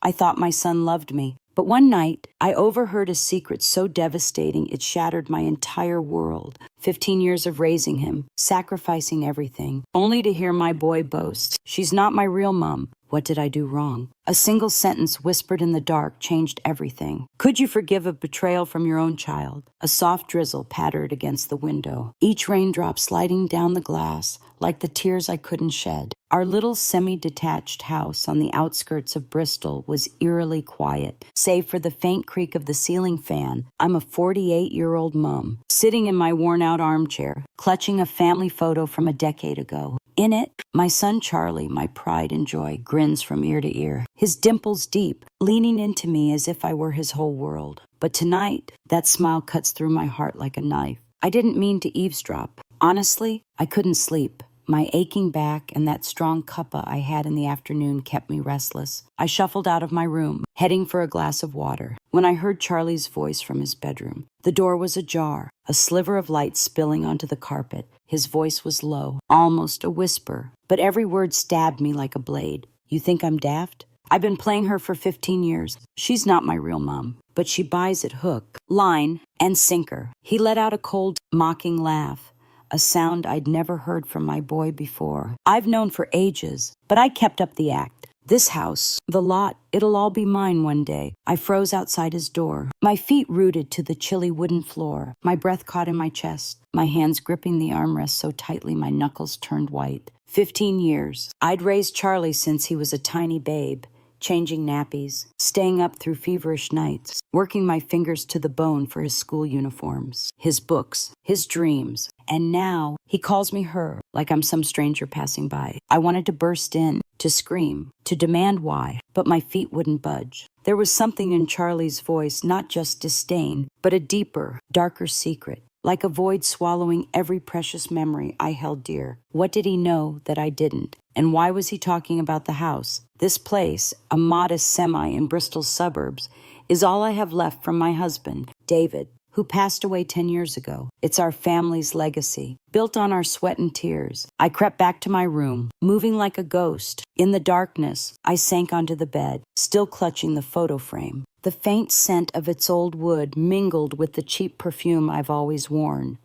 I thought my son loved me. But one night, I overheard a secret so devastating it shattered my entire world. 15 years of raising him, sacrificing everything, only to hear my boy boast, "She's not my real mom." What did I do wrong? A single sentence whispered in the dark changed everything. Could you forgive a betrayal from your own child? A soft drizzle pattered against the window, each raindrop sliding down the glass like the tears I couldn't shed. Our little semi-detached house on the outskirts of Bristol was eerily quiet, save for the faint creak of the ceiling fan. I'm a 48-year-old mom, sitting in my worn-out armchair, clutching a family photo from a decade ago. In it, my son Charlie, my pride and joy, grins from ear to ear, his dimples deep, leaning into me as if I were his whole world. But tonight, that smile cuts through my heart like a knife. I didn't mean to eavesdrop. Honestly, I couldn't sleep. My aching back and that strong cuppa I had in the afternoon kept me restless. I shuffled out of my room, heading for a glass of water, when I heard Charlie's voice from his bedroom. The door was ajar, a sliver of light spilling onto the carpet. His voice was low, almost a whisper, but every word stabbed me like a blade. "You think I'm daft? I've been playing her for 15 years. She's not my real mom, but she buys it hook, line, and sinker." He let out a cold, mocking laugh, a sound I'd never heard from my boy before. I've known for ages, but I kept up the act. This house, the lot, it'll all be mine one day. I froze outside his door, my feet rooted to the chilly wooden floor, my breath caught in my chest, my hands gripping the armrest so tightly my knuckles turned white. 15 years. I'd raised Charlie since he was a tiny babe, changing nappies, staying up through feverish nights, working my fingers to the bone for his school uniforms, his books, his dreams. And now he calls me her, like I'm some stranger passing by. I wanted to burst in, to scream, to demand why, but my feet wouldn't budge. There was something in Charlie's voice, not just disdain, but a deeper, darker secret, like a void swallowing every precious memory I held dear. What did he know that I didn't? And why was he talking about the house? This place, a modest semi in Bristol's suburbs, is all I have left from my husband, David, who passed away 10 years ago. It's our family's legacy, built on our sweat and tears. I crept back to my room, moving like a ghost. In the darkness, I sank onto the bed, still clutching the photo frame. The faint scent of its old wood mingled with the cheap perfume I've always worn.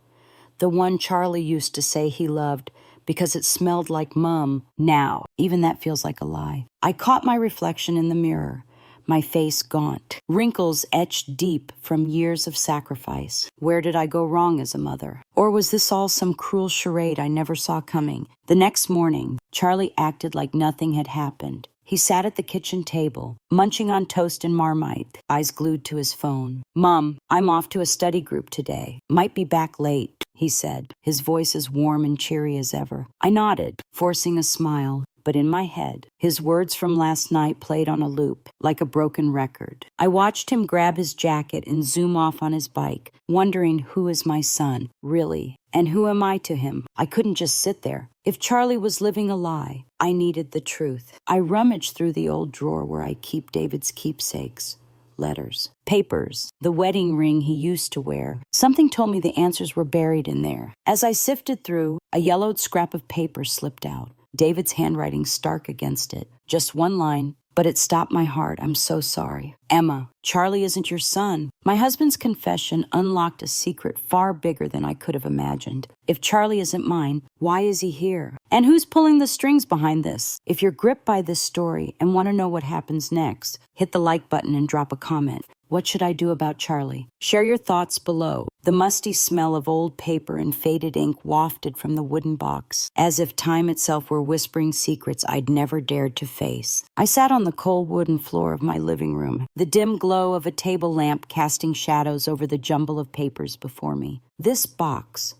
The one Charlie used to say he loved because it smelled like Mum. Now, even that feels like a lie. I caught my reflection in the mirror, my face gaunt, wrinkles etched deep from years of sacrifice. Where did I go wrong as a mother? Or was this all some cruel charade I never saw coming? The next morning, Charlie acted like nothing had happened. He sat at the kitchen table, munching on toast and Marmite, eyes glued to his phone. "Mom, I'm off to a study group today. Might be back late," he said, his voice as warm and cheery as ever. I nodded, forcing a smile. But in my head, his words from last night played on a loop, like a broken record. I watched him grab his jacket and zoom off on his bike, wondering who is my son, really, and who am I to him? I couldn't just sit there. If Charlie was living a lie, I needed the truth. I rummaged through the old drawer where I keep David's keepsakes. Letters, papers, the wedding ring he used to wear. Something told me the answers were buried in there. As I sifted through, a yellowed scrap of paper slipped out. David's handwriting stark against it. Just one line, but it stopped my heart. "I'm so sorry. Emma, Charlie isn't your son." My husband's confession unlocked a secret far bigger than I could have imagined. If Charlie isn't mine, why is he here? And who's pulling the strings behind this? If you're gripped by this story and want to know what happens next, hit the like button and drop a comment. What should I do about Charlie? Share your thoughts below. The musty smell of old paper and faded ink wafted from the wooden box, as if time itself were whispering secrets I'd never dared to face. I sat on the cold wooden floor of my living room, the dim glow of a table lamp casting shadows over the jumble of papers before me. This box,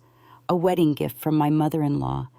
a wedding gift from my mother-in-law,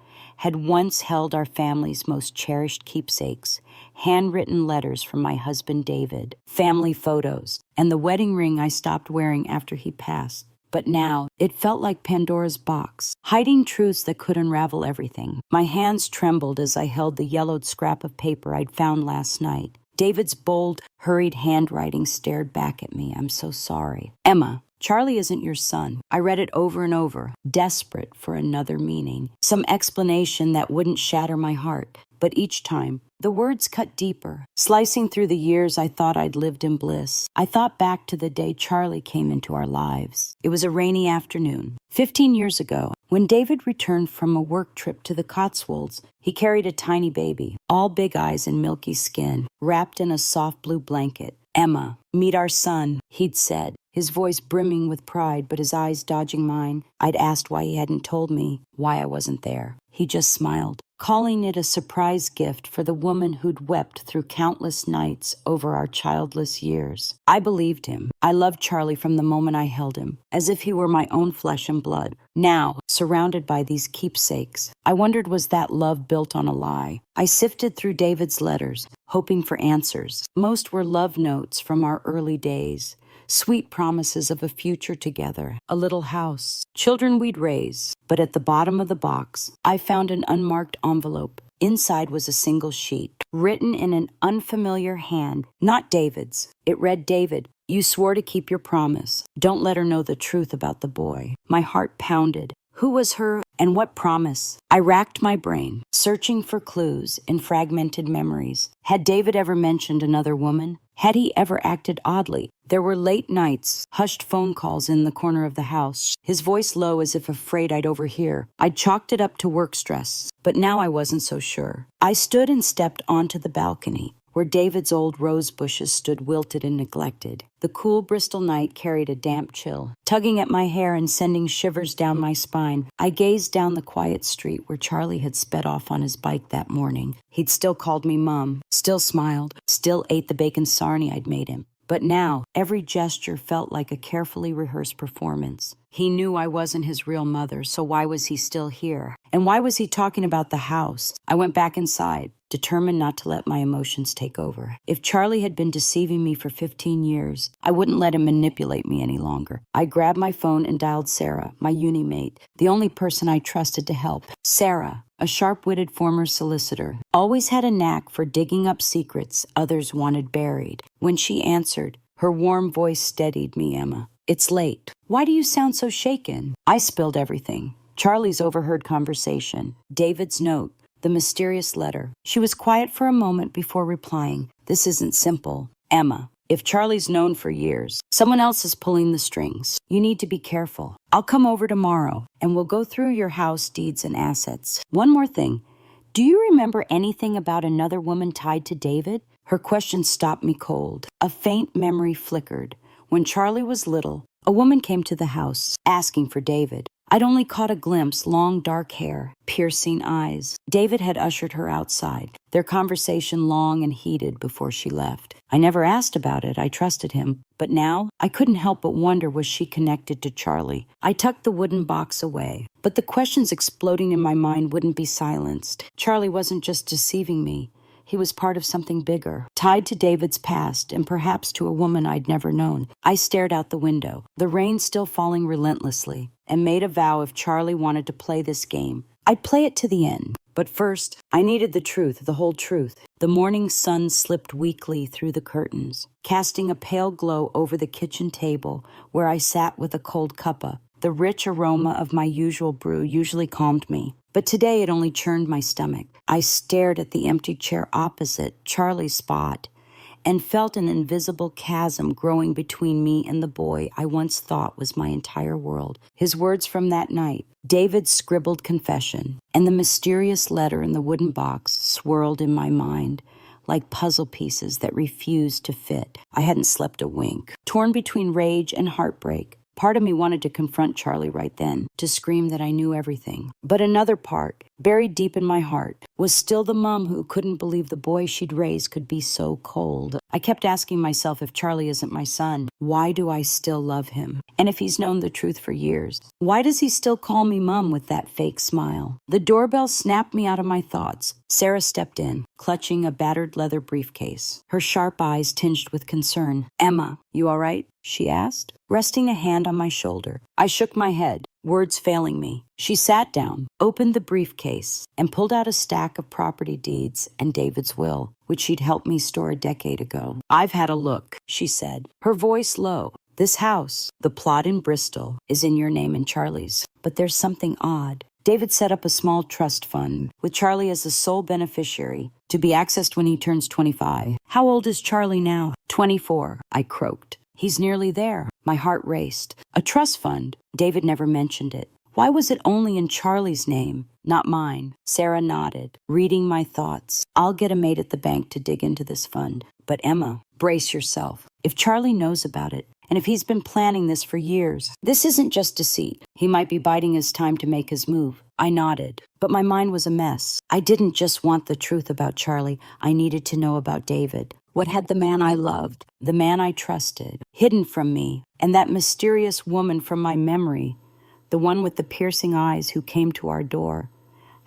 had once held our family's most cherished keepsakes, handwritten letters from my husband David, family photos, and the wedding ring I stopped wearing after he passed. But now, it felt like Pandora's box, hiding truths that could unravel everything. My hands trembled as I held the yellowed scrap of paper I'd found last night. David's bold, hurried handwriting stared back at me. "I'm so sorry. Emma, Charlie isn't your son." I read it over and over, desperate for another meaning, some explanation that wouldn't shatter my heart. But each time, the words cut deeper, slicing through the years I thought I'd lived in bliss. I thought back to the day Charlie came into our lives. It was a rainy afternoon, 15 years ago. When David returned from a work trip to the Cotswolds, he carried a tiny baby, all big eyes and milky skin, wrapped in a soft blue blanket. "Emma, meet our son," he'd said, his voice brimming with pride but his eyes dodging mine. I'd asked why he hadn't told me, why I wasn't there. He just smiled, calling it a surprise gift for the woman who'd wept through countless nights over our childless years. I believed him. I loved Charlie from the moment I held him, as if he were my own flesh and blood. Now, surrounded by these keepsakes, I wondered, was that love built on a lie? I sifted through David's letters, hoping for answers. Most were love notes from our early days. Sweet promises of a future together, a little house, children we'd raise. But at the bottom of the box, I found an unmarked envelope. Inside was a single sheet, written in an unfamiliar hand, not David's. It read, "David, you swore to keep your promise. Don't let her know the truth about the boy." My heart pounded. Who was her and what promise? I racked my brain, searching for clues in fragmented memories. Had David ever mentioned another woman? Had he ever acted oddly? There were late nights, hushed phone calls in the corner of the house, his voice low as if afraid I'd overhear. I'd chalked it up to work stress, but now I wasn't so sure. I stood and stepped onto the balcony, where David's old rose bushes stood wilted and neglected. The cool Bristol night carried a damp chill, tugging at my hair and sending shivers down my spine. I gazed down the quiet street where Charlie had sped off on his bike that morning. He'd still called me Mom, still smiled, still ate the bacon sarnie I'd made him. But now, every gesture felt like a carefully rehearsed performance. He knew I wasn't his real mother, so why was he still here? And why was he talking about the house? I went back inside, determined not to let my emotions take over. If Charlie had been deceiving me for 15 years, I wouldn't let him manipulate me any longer. I grabbed my phone and dialed Sarah, my uni mate, the only person I trusted to help. Sarah, a sharp-witted former solicitor, always had a knack for digging up secrets others wanted buried. When she answered, her warm voice steadied me, "Emma. It's late. Why do you sound so shaken?" I spilled everything. Charlie's overheard conversation, David's note, the mysterious letter. She was quiet for a moment before replying, "This isn't simple. Emma, if Charlie's known for years, someone else is pulling the strings. You need to be careful. I'll come over tomorrow, and we'll go through your house, deeds, and assets. One more thing. Do you remember anything about another woman tied to David?" Her question stopped me cold. A faint memory flickered. When Charlie was little, a woman came to the house, asking for David. I'd only caught a glimpse, long dark hair, piercing eyes. David had ushered her outside, their conversation long and heated before she left. I never asked about it, I trusted him. But now, I couldn't help but wonder, was she connected to Charlie? I tucked the wooden box away, but the questions exploding in my mind wouldn't be silenced. Charlie wasn't just deceiving me. He was part of something bigger, tied to David's past and perhaps to a woman I'd never known. I stared out the window, the rain still falling relentlessly, and made a vow if Charlie wanted to play this game, I'd play it to the end. But first, I needed the truth, the whole truth. The morning sun slipped weakly through the curtains, casting a pale glow over the kitchen table where I sat with a cold cuppa. The rich aroma of my usual brew usually calmed me, but today it only churned my stomach. I stared at the empty chair opposite, Charlie's spot, and felt an invisible chasm growing between me and the boy I once thought was my entire world. His words from that night, David's scribbled confession, and the mysterious letter in the wooden box swirled in my mind like puzzle pieces that refused to fit. I hadn't slept a wink. Torn between rage and heartbreak, part of me wanted to confront Charlie right then, to scream that I knew everything. But another part, buried deep in my heart, was still the mom who couldn't believe the boy she'd raised could be so cold. I kept asking myself, if Charlie isn't my son, why do I still love him? And if he's known the truth for years, why does he still call me Mom with that fake smile? The doorbell snapped me out of my thoughts. Sarah stepped in, clutching a battered leather briefcase, her sharp eyes tinged with concern. "Emma, you all right?" she asked, resting a hand on my shoulder. I shook my head, words failing me. She sat down, opened the briefcase, and pulled out a stack of property deeds and David's will, which she'd helped me store a decade ago. "I've had a look," she said, her voice low. "This house, the plot in Bristol, is in your name and Charlie's. But there's something odd. David set up a small trust fund with Charlie as the sole beneficiary to be accessed when he turns 25. How old is Charlie now? 24, I croaked. He's nearly there. My heart raced. A trust fund? David never mentioned it. Why was it only in Charlie's name, not mine? Sarah nodded, reading my thoughts. I'll get a maid at the bank to dig into this fund. But Emma, brace yourself. If Charlie knows about it, and if he's been planning this for years, this isn't just deceit. He might be biding his time to make his move. I nodded, but my mind was a mess. I didn't just want the truth about Charlie. I needed to know about David. What had the man I loved, the man I trusted, hidden from me, and that mysterious woman from my memory, the one with the piercing eyes who came to our door?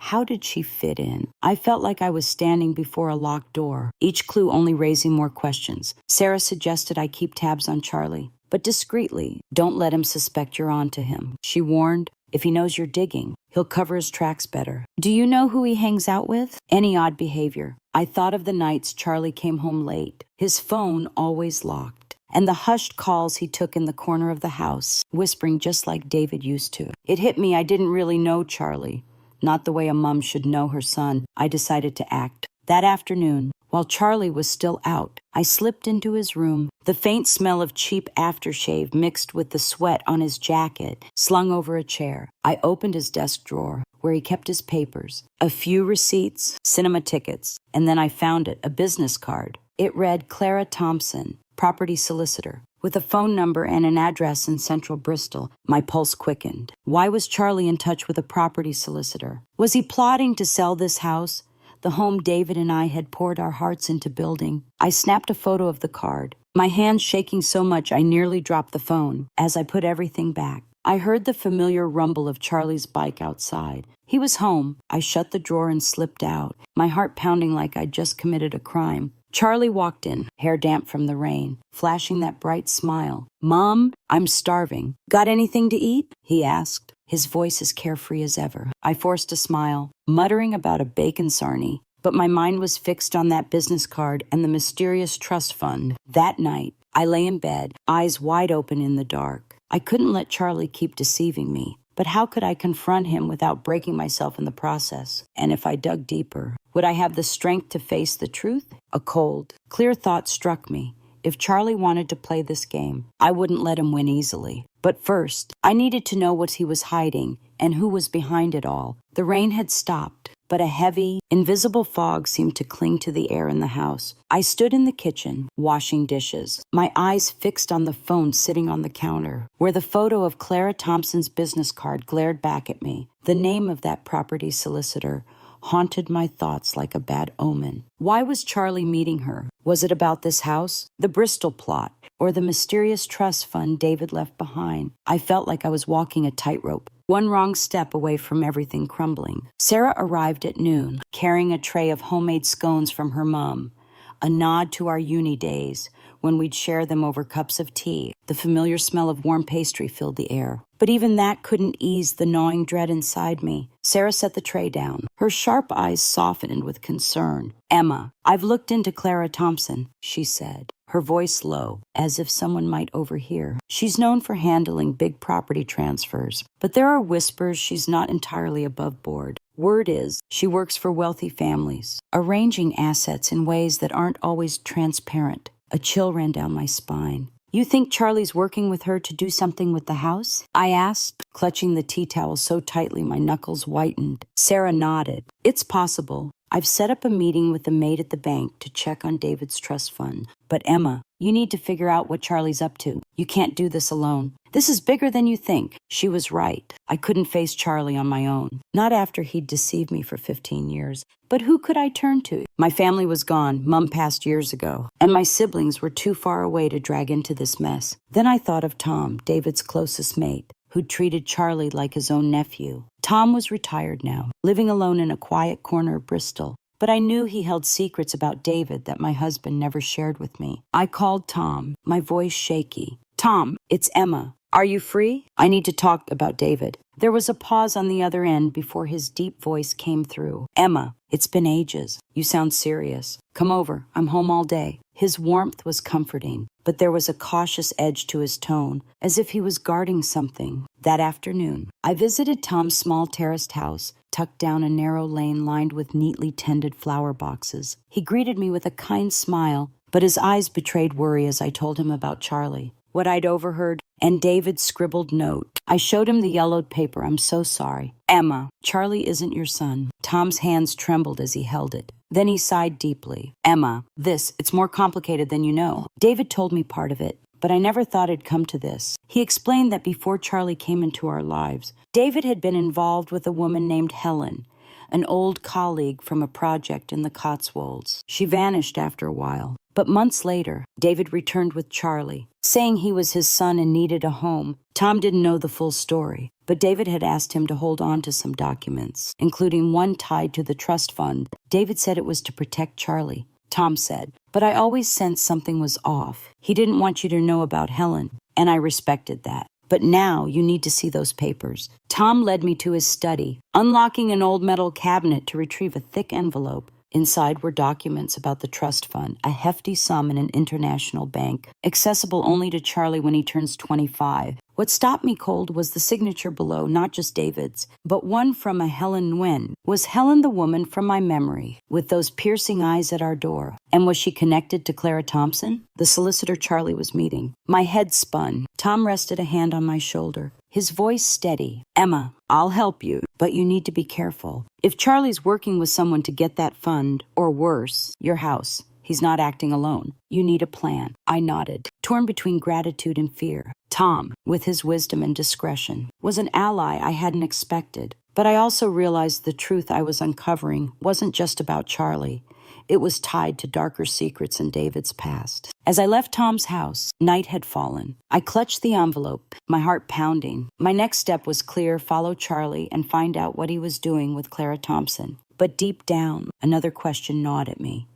How did she fit in? I felt like I was standing before a locked door, each clue only raising more questions. Sarah suggested I keep tabs on Charlie, but discreetly. Don't let him suspect you're on to him, she warned. If he knows you're digging, he'll cover his tracks better. Do you know who he hangs out with? Any odd behavior. I thought of the nights Charlie came home late, his phone always locked, and the hushed calls he took in the corner of the house, whispering just like David used to. It hit me I didn't really know Charlie. Not the way a mom should know her son. I decided to act. That afternoon, while Charlie was still out, I slipped into his room. The faint smell of cheap aftershave mixed with the sweat on his jacket slung over a chair. I opened his desk drawer, where he kept his papers, a few receipts, cinema tickets, and then I found it, a business card. It read Clara Thompson, property solicitor, with a phone number and an address in central Bristol. My pulse quickened. Why was Charlie in touch with a property solicitor? Was he plotting to sell this house, the home David and I had poured our hearts into building? I snapped a photo of the card, my hands shaking so much I nearly dropped the phone. As I put everything back, I heard the familiar rumble of Charlie's bike outside. He was home. I shut the drawer and slipped out, my heart pounding like I'd just committed a crime. Charlie walked in, hair damp from the rain, flashing that bright smile. "Mom, I'm starving. Got anything to eat?" he asked, his voice as carefree as ever. I forced a smile, muttering about a bacon sarnie, but my mind was fixed on that business card and the mysterious trust fund. That night, I lay in bed, eyes wide open in the dark. I couldn't let Charlie keep deceiving me. But how could I confront him without breaking myself in the process? And if I dug deeper, would I have the strength to face the truth? A cold, clear thought struck me. If Charlie wanted to play this game, I wouldn't let him win easily. But first, I needed to know what he was hiding and who was behind it all. The rain had stopped, but a heavy, invisible fog seemed to cling to the air in the house. I stood in the kitchen, washing dishes, my eyes fixed on the phone sitting on the counter, where the photo of Clara Thompson's business card glared back at me. The name of that property solicitor haunted my thoughts like a bad omen. Why was Charlie meeting her? Was it about this house, the Bristol plot, or the mysterious trust fund David left behind? I felt like I was walking a tightrope, one wrong step away from everything crumbling. Sarah arrived at noon, carrying a tray of homemade scones from her mom, a nod to our uni days when we'd share them over cups of tea. The familiar smell of warm pastry filled the air. But even that couldn't ease the gnawing dread inside me. Sarah set the tray down. Her sharp eyes softened with concern. "Emma, I've looked into Clara Thompson," she said, her voice low, as if someone might overhear. "She's known for handling big property transfers, but there are whispers she's not entirely above board. Word is, she works for wealthy families, arranging assets in ways that aren't always transparent." A chill ran down my spine. "You think Charlie's working with her to do something with the house?" I asked, clutching the tea towel so tightly my knuckles whitened. Sarah nodded. "It's possible. I've set up a meeting with the maid at the bank to check on David's trust fund. But Emma, you need to figure out what Charlie's up to. You can't do this alone. This is bigger than you think." She was right. I couldn't face Charlie on my own. Not after he'd deceived me for 15 years. But who could I turn to? My family was gone. Mom passed years ago. And my siblings were too far away to drag into this mess. Then I thought of Tom, David's closest mate, who'd treated Charlie like his own nephew. Tom was retired now, living alone in a quiet corner of Bristol. But I knew he held secrets about David that my husband never shared with me. I called Tom, my voice shaky. "Tom, it's Emma. Are you free? I need to talk about David." There was a pause on the other end before his deep voice came through. "Emma, it's been ages. You sound serious. Come over. I'm home all day." His warmth was comforting, but there was a cautious edge to his tone, as if he was guarding something. That afternoon, I visited Tom's small terraced house, tucked down a narrow lane lined with neatly tended flower boxes. He greeted me with a kind smile, but his eyes betrayed worry as I told him about Charlie, what I'd overheard, and David's scribbled note. I showed him the yellowed paper. I'm so sorry. Emma, Charlie isn't your son. Tom's hands trembled as he held it. Then he sighed deeply. Emma, it's more complicated than you know. David told me part of it, but I never thought it'd come to this. He explained that before Charlie came into our lives, David had been involved with a woman named Helen, an old colleague from a project in the Cotswolds. She vanished after a while. But months later, David returned with Charlie, saying he was his son and needed a home. Tom didn't know the full story, but David had asked him to hold on to some documents, including one tied to the trust fund. David said it was to protect Charlie. Tom said, but I always sensed something was off. He didn't want you to know about Helen, and I respected that. But now you need to see those papers. Tom led me to his study, unlocking an old metal cabinet to retrieve a thick envelope. Inside were documents about the trust fund, a hefty sum in an international bank, accessible only to Charlie when he turns 25. What stopped me cold was the signature below, not just David's, but one from a Helen Nguyen. Was Helen the woman from my memory, with those piercing eyes at our door? And was she connected to Clara Thompson, the solicitor Charlie was meeting? My head spun. Tom rested a hand on my shoulder, his voice steady. Emma, I'll help you, but you need to be careful. If Charlie's working with someone to get that fund, or worse, your house, he's not acting alone. You need a plan. I nodded, torn between gratitude and fear. Tom, with his wisdom and discretion, was an ally I hadn't expected. But I also realized the truth I was uncovering wasn't just about Charlie. It was tied to darker secrets in David's past. As I left Tom's house, night had fallen. I clutched the envelope, my heart pounding. My next step was clear: follow Charlie and find out what he was doing with Clara Thompson. But deep down, another question gnawed at me.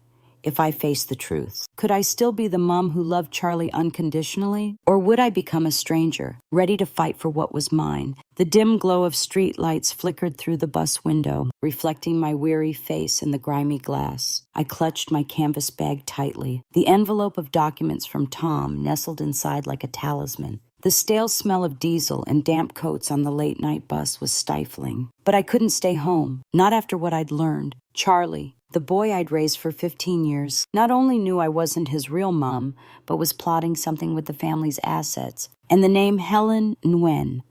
If I faced the truth, could I still be the mom who loved Charlie unconditionally? Or would I become a stranger, ready to fight for what was mine? The dim glow of street lights flickered through the bus window, reflecting my weary face in the grimy glass. I clutched my canvas bag tightly, the envelope of documents from Tom nestled inside like a talisman. The stale smell of diesel and damp coats on the late-night bus was stifling. But I couldn't stay home, not after what I'd learned. Charlie, the boy I'd raised for 15 years, not only knew I wasn't his real mom, but was plotting something with the family's assets. And the name Helen Nguyen,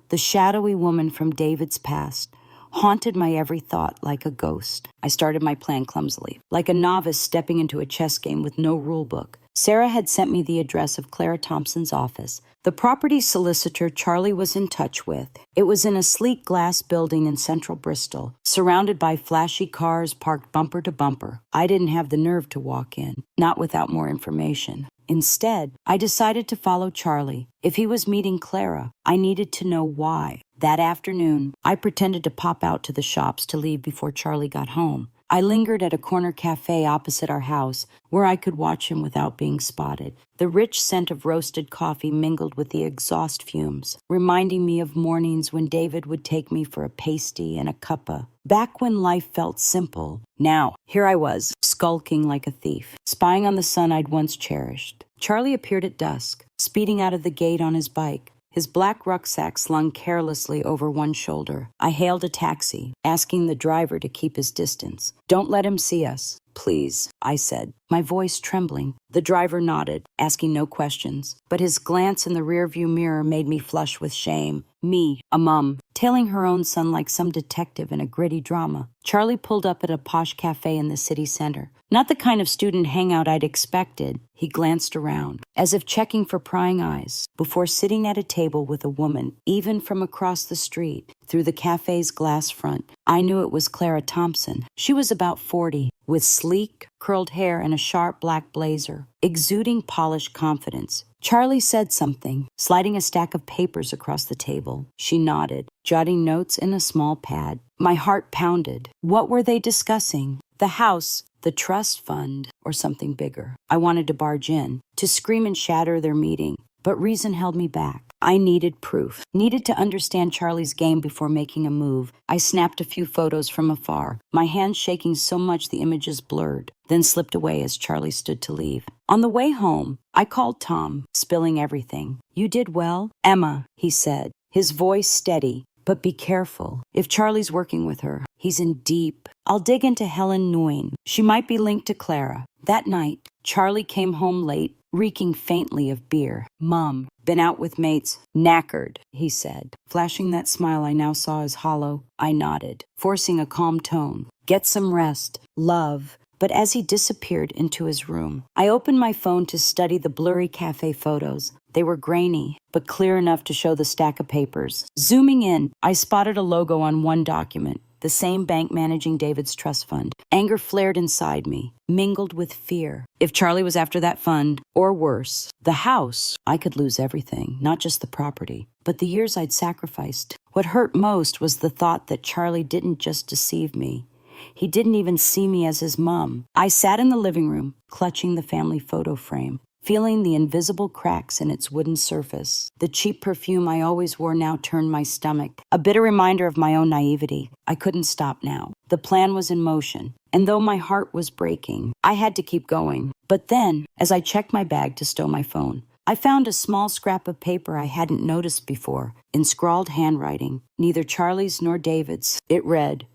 the shadowy woman from David's past, haunted my every thought like a ghost. I started my plan clumsily, like a novice stepping into a chess game with no rule book. Sarah had sent me the address of Clara Thompson's office, the property solicitor Charlie was in touch with. It was in a sleek glass building in central Bristol, surrounded by flashy cars parked bumper to bumper. I didn't have the nerve to walk in, not without more information. Instead, I decided to follow Charlie. If he was meeting Clara, I needed to know why. That afternoon, I pretended to pop out to the shops to leave before Charlie got home. I lingered at a corner cafe opposite our house, where I could watch him without being spotted. The rich scent of roasted coffee mingled with the exhaust fumes, reminding me of mornings when David would take me for a pasty and a cuppa. Back when life felt simple. Now, here I was, skulking like a thief, spying on the son I'd once cherished. Charlie appeared at dusk, speeding out of the gate on his bike, his black rucksack slung carelessly over one shoulder. I hailed a taxi, asking the driver to keep his distance. "Don't let him see us, please," I said, my voice trembling. The driver nodded, asking no questions, but his glance in the rearview mirror made me flush with shame. Me, a mum, tailing her own son like some detective in a gritty drama. Charlie pulled up at a posh cafe in the city center. Not the kind of student hangout I'd expected. He glanced around, as if checking for prying eyes, before sitting at a table with a woman, even from across the street, through the cafe's glass front. I knew it was Clara Thompson. She was about 40, with sleek, curled hair and a sharp black blazer, exuding polished confidence. Charlie said something, sliding a stack of papers across the table. She nodded, jotting notes in a small pad. My heart pounded. What were they discussing? The house, the trust fund, or something bigger? I wanted to barge in, to scream and shatter their meeting. but reason held me back. I needed proof, needed to understand Charlie's game before making a move. I snapped a few photos from afar, my hands shaking so much the images blurred, then slipped away as Charlie stood to leave. On the way home, I called Tom, spilling everything. "You did well, Emma," he said, his voice steady. "But be careful. If Charlie's working with her, he's in deep. I'll dig into Helen Nguyen. She might be linked to Clara." That night, Charlie came home late, reeking faintly of beer. "Mom, been out with mates. Knackered," he said. Flashing that smile I now saw as hollow, I nodded, forcing a calm tone. "Get some rest. Love." But as he disappeared into his room, I opened my phone to study the blurry cafe photos. They were grainy, but clear enough to show the stack of papers. Zooming in, I spotted a logo on one document, the same bank managing David's trust fund. Anger flared inside me, mingled with fear. If Charlie was after that fund, or worse, the house, I could lose everything, not just the property, but the years I'd sacrificed. What hurt most was the thought that Charlie didn't just deceive me. He didn't even see me as his mom. I sat in the living room, clutching the family photo frame, feeling the invisible cracks in its wooden surface. The cheap perfume I always wore now turned my stomach, a bitter reminder of my own naivety. I couldn't stop now. The plan was in motion, and though my heart was breaking, I had to keep going. But then, as I checked my bag to stow my phone, I found a small scrap of paper I hadn't noticed before, in scrawled handwriting, neither Charlie's nor David's. It read,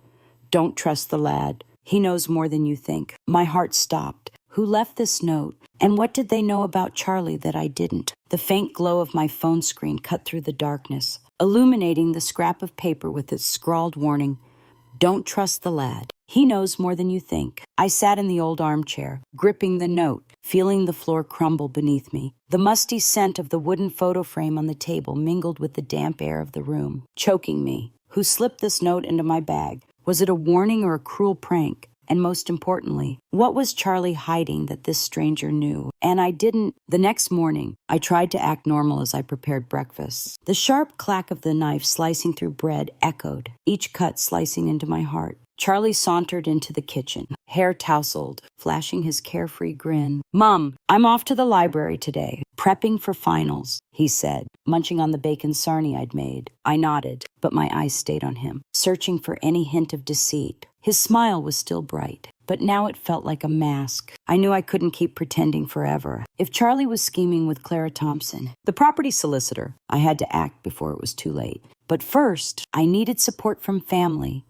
"Don't trust the lad. He knows more than you think." My heart stopped. Who left this note? And what did they know about Charlie that I didn't? The faint glow of my phone screen cut through the darkness, illuminating the scrap of paper with its scrawled warning, "Don't trust the lad. He knows more than you think." I sat in the old armchair, gripping the note, feeling the floor crumble beneath me. The musty scent of the wooden photo frame on the table mingled with the damp air of the room, choking me. Who slipped this note into my bag? Was it a warning or a cruel prank? And most importantly, what was Charlie hiding that this stranger knew? And I didn't. The next morning, I tried to act normal as I prepared breakfast. The sharp clack of the knife slicing through bread echoed, each cut slicing into my heart. Charlie sauntered into the kitchen, hair tousled, flashing his carefree grin. "Mom, I'm off to the library today, prepping for finals," he said, munching on the bacon sarnie I'd made. I nodded, but my eyes stayed on him, searching for any hint of deceit. His smile was still bright, but now it felt like a mask. I knew I couldn't keep pretending forever. If Charlie was scheming with Clara Thompson, the property solicitor, I had to act before it was too late. But first, I needed support from family,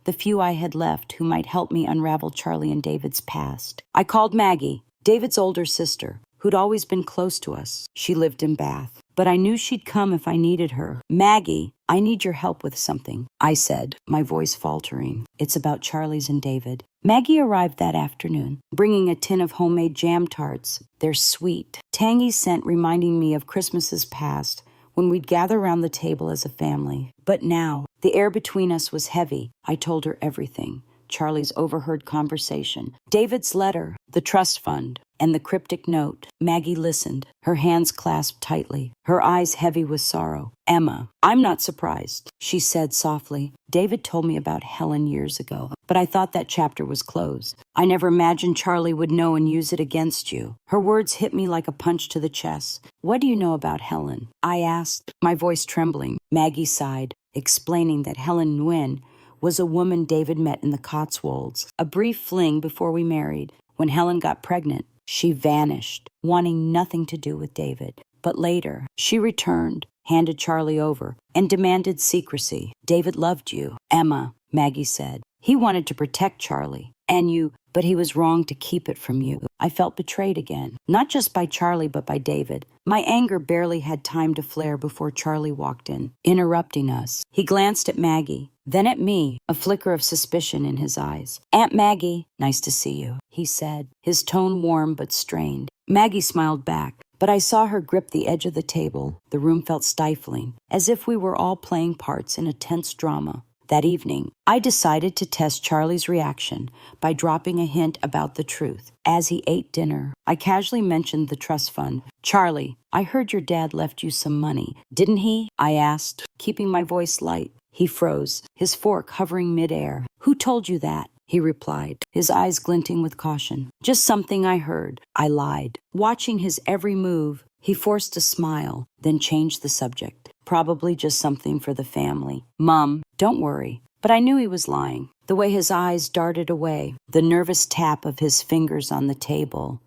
the few I had left who might help me unravel Charlie and David's past. I called Maggie, David's older sister, who'd always been close to us. She lived in Bath, but I knew she'd come if I needed her. "Maggie, I need your help with something," I said, my voice faltering. "It's about Charlie's and David." Maggie arrived that afternoon, bringing a tin of homemade jam tarts. Their sweet, tangy scent reminding me of Christmases past, when we'd gather around the table as a family. But now, the air between us was heavy. I told her everything. Charlie's overheard conversation, David's letter, the trust fund, and the cryptic note. Maggie listened, her hands clasped tightly, her eyes heavy with sorrow. "Emma, I'm not surprised," she said softly. "David told me about Helen years ago, but I thought that chapter was closed. I never imagined Charlie would know and use it against you." Her words hit me like a punch to the chest. "What do you know about Helen?" I asked, my voice trembling. Maggie sighed, explaining that Helen Nguyen was a woman David met in the Cotswolds. A brief fling before we married. When Helen got pregnant, she vanished, wanting nothing to do with David. But later, she returned, handed Charlie over, and demanded secrecy. "David loved you, Emma," Maggie said. "He wanted to protect Charlie, and you, but he was wrong to keep it from you." I felt betrayed again, not just by Charlie, but by David. My anger barely had time to flare before Charlie walked in, interrupting us. He glanced at Maggie, then at me, a flicker of suspicion in his eyes. "Aunt Maggie, nice to see you," he said, his tone warm but strained. Maggie smiled back, but I saw her grip the edge of the table. The room felt stifling, as if we were all playing parts in a tense drama. That evening, I decided to test Charlie's reaction by dropping a hint about the truth. As he ate dinner, I casually mentioned the trust fund. "Charlie, I heard your dad left you some money, didn't he?" I asked, keeping my voice light. He froze, his fork hovering midair. "Who told you that?" he replied, his eyes glinting with caution. Just something I heard. I lied. Watching his every move, he forced a smile, then changed the subject. Probably just something for the family. Mom, don't worry. But I knew he was lying. The way his eyes darted away, the nervous tap of his fingers on the table.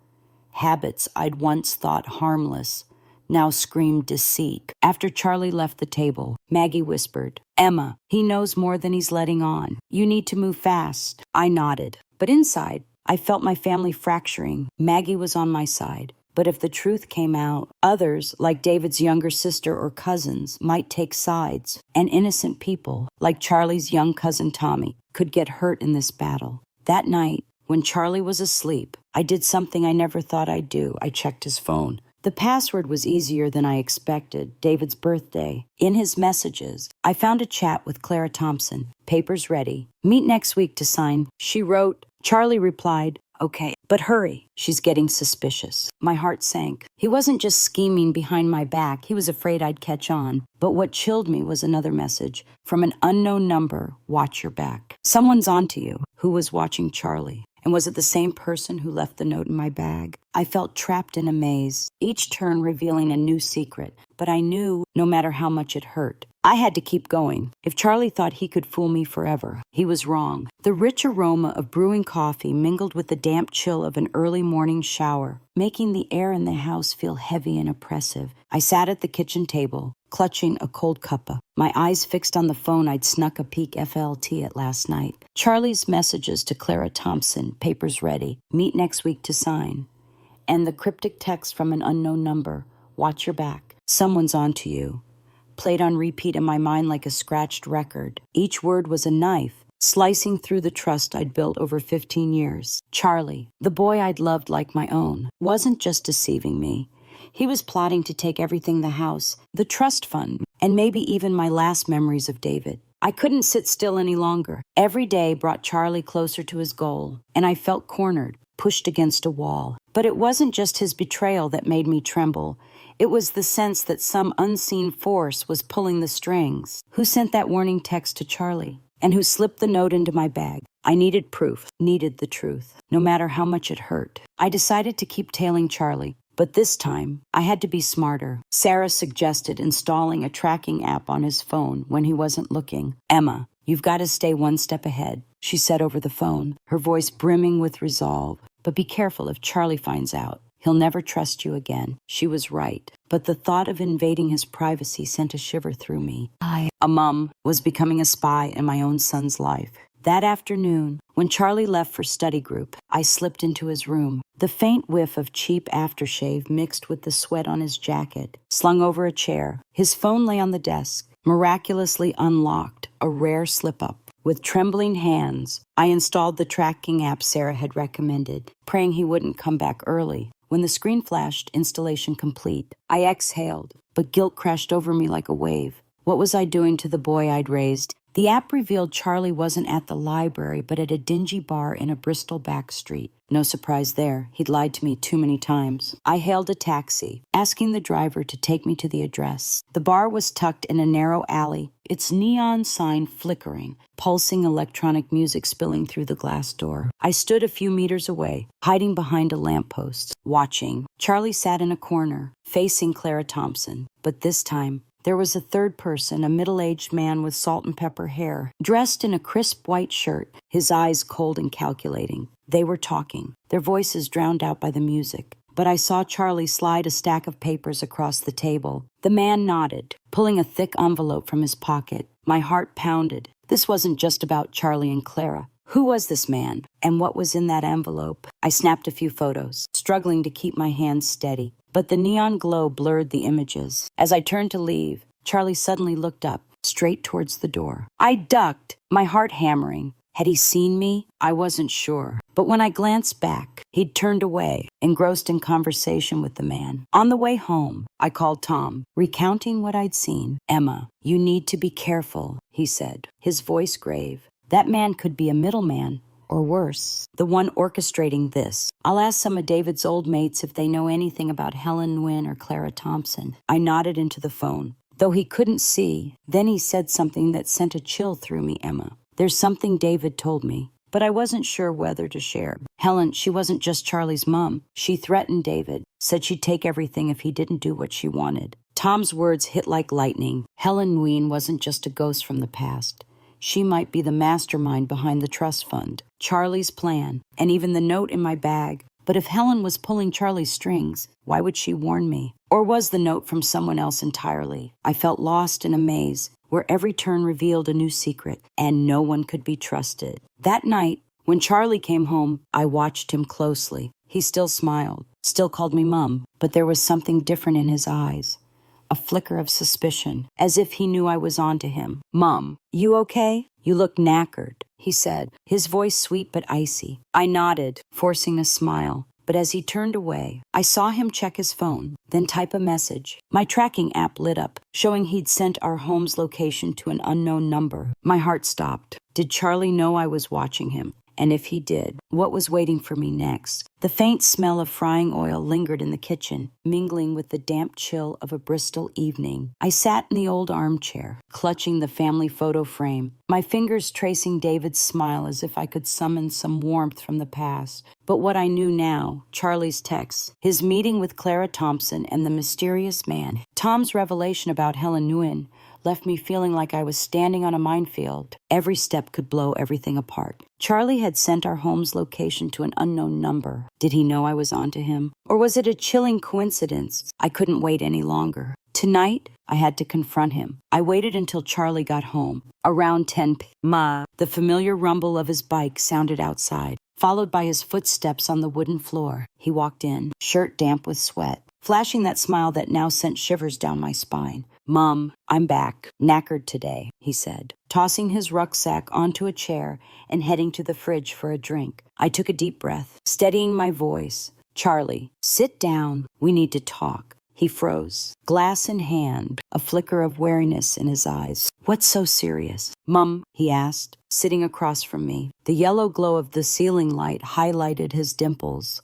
Habits I'd once thought harmless now screamed deceit. After Charlie left the table, Maggie whispered, Emma, he knows more than he's letting on. You need to move fast. I nodded. But inside, I felt my family fracturing. Maggie was on my side. But if the truth came out, others, like David's younger sister or cousins, might take sides. And innocent people, like Charlie's young cousin Tommy, could get hurt in this battle. That night, when Charlie was asleep, I did something I never thought I'd do. I checked his phone. The password was easier than I expected, David's birthday. In his messages, I found a chat with Clara Thompson. Papers ready. Meet next week to sign. She wrote. Charlie replied, okay, but hurry. She's getting suspicious. My heart sank. He wasn't just scheming behind my back. He was afraid I'd catch on. But what chilled me was another message. From an unknown number, watch your back. Someone's onto you. Who was watching Charlie? And was it the same person who left the note in my bag? I felt trapped in a maze, each turn revealing a new secret. But I knew, no matter how much it hurt, I had to keep going. If Charlie thought he could fool me forever, he was wrong. The rich aroma of brewing coffee mingled with the damp chill of an early morning shower, making the air in the house feel heavy and oppressive. I sat at the kitchen table, clutching a cold cuppa, my eyes fixed on the phone I'd snuck a peek FLT at last night. Charlie's messages to Clara Thompson, papers ready, meet next week to sign. And the cryptic text from an unknown number, watch your back, someone's onto you, played on repeat in my mind like a scratched record. Each word was a knife, slicing through the trust I'd built over 15 years. Charlie, the boy I'd loved like my own, wasn't just deceiving me. He was plotting to take everything, the house, the trust fund, and maybe even my last memories of David. I couldn't sit still any longer. Every day brought Charlie closer to his goal, and I felt cornered, pushed against a wall. But it wasn't just his betrayal that made me tremble. It was the sense that some unseen force was pulling the strings. Who sent that warning text to Charlie? And who slipped the note into my bag? I needed proof, needed the truth, no matter how much it hurt. I decided to keep tailing Charlie. But this time, I had to be smarter. Sarah suggested installing a tracking app on his phone when he wasn't looking. Emma, you've got to stay one step ahead, she said over the phone, her voice brimming with resolve. But be careful if Charlie finds out. He'll never trust you again. She was right. But the thought of invading his privacy sent a shiver through me. A mom was becoming a spy in my own son's life. That afternoon, when Charlie left for study group, I slipped into his room. The faint whiff of cheap aftershave mixed with the sweat on his jacket, slung over a chair. His phone lay on the desk, miraculously unlocked, a rare slip-up. With trembling hands, I installed the tracking app Sarah had recommended, praying he wouldn't come back early. When the screen flashed, installation complete, I exhaled, but guilt crashed over me like a wave. What was I doing to the boy I'd raised? The app revealed Charlie wasn't at the library, but at a dingy bar in a Bristol back street. No surprise there. He'd lied to me too many times. I hailed a taxi, asking the driver to take me to the address. The bar was tucked in a narrow alley, its neon sign flickering, pulsing electronic music spilling through the glass door. I stood a few meters away, hiding behind a lamppost, watching. Charlie sat in a corner, facing Clara Thompson, but this time, there was a third person, a middle-aged man with salt and pepper hair, dressed in a crisp white shirt, his eyes cold and calculating. They were talking, their voices drowned out by the music. But I saw Charlie slide a stack of papers across the table. The man nodded, pulling a thick envelope from his pocket. My heart pounded. This wasn't just about Charlie and Clara. Who was this man, and what was in that envelope? I snapped a few photos, struggling to keep my hands steady. But the neon glow blurred the images. As I turned to leave, Charlie suddenly looked up, straight towards the door. I ducked, my heart hammering. Had he seen me? I wasn't sure. But when I glanced back, he'd turned away, engrossed in conversation with the man. On the way home, I called Tom, recounting what I'd seen. Emma, you need to be careful, he said, his voice grave. That man could be a middleman, or worse, the one orchestrating this. I'll ask some of David's old mates if they know anything about Helen Nguyen or Clara Thompson. I nodded into the phone. Though he couldn't see, then he said something that sent a chill through me, Emma. There's something David told me. but I wasn't sure whether to share. Helen, she wasn't just Charlie's mom. She threatened David, said she'd take everything if he didn't do what she wanted. Tom's words hit like lightning. Helen Nguyen wasn't just a ghost from the past. She might be the mastermind behind the trust fund, Charlie's plan, and even the note in my bag. But if Helen was pulling Charlie's strings, why would she warn me? Or was the note from someone else entirely? I felt lost in a maze where every turn revealed a new secret, and no one could be trusted. That night, when Charlie came home, I watched him closely. He still smiled, still called me Mom, but there was something different in his eyes. A flicker of suspicion, as if he knew I was onto him. Mom, you okay? You look knackered, he said, his voice sweet but icy. I nodded, forcing a smile. But as he turned away, I saw him check his phone, then type a message. My tracking app lit up, showing he'd sent our home's location to an unknown number. My heart stopped. Did Charlie know I was watching him? And if he did, what was waiting for me next? The faint smell of frying oil lingered in the kitchen, mingling with the damp chill of a Bristol evening. I sat in the old armchair, clutching the family photo frame, my fingers tracing David's smile as if I could summon some warmth from the past. But what I knew now, Charlie's text, his meeting with Clara Thompson and the mysterious man, Tom's revelation about Helen Nguyen, left me feeling like I was standing on a minefield. Every step could blow everything apart. Charlie had sent our home's location to an unknown number. Did he know I was onto him? Or was it a chilling coincidence? I couldn't wait any longer. Tonight, I had to confront him. I waited until Charlie got home. Around 10 p.m., the familiar rumble of his bike sounded outside, followed by his footsteps on the wooden floor. He walked in, shirt damp with sweat, flashing that smile that now sent shivers down my spine. Mom, I'm back, knackered today, he said, tossing his rucksack onto a chair and heading to the fridge for a drink. I took a deep breath, steadying my voice. Charlie, sit down. We need to talk. He froze, glass in hand, a flicker of wariness in his eyes. What's so serious? Mom, he asked, sitting across from me. The yellow glow of the ceiling light highlighted his dimples.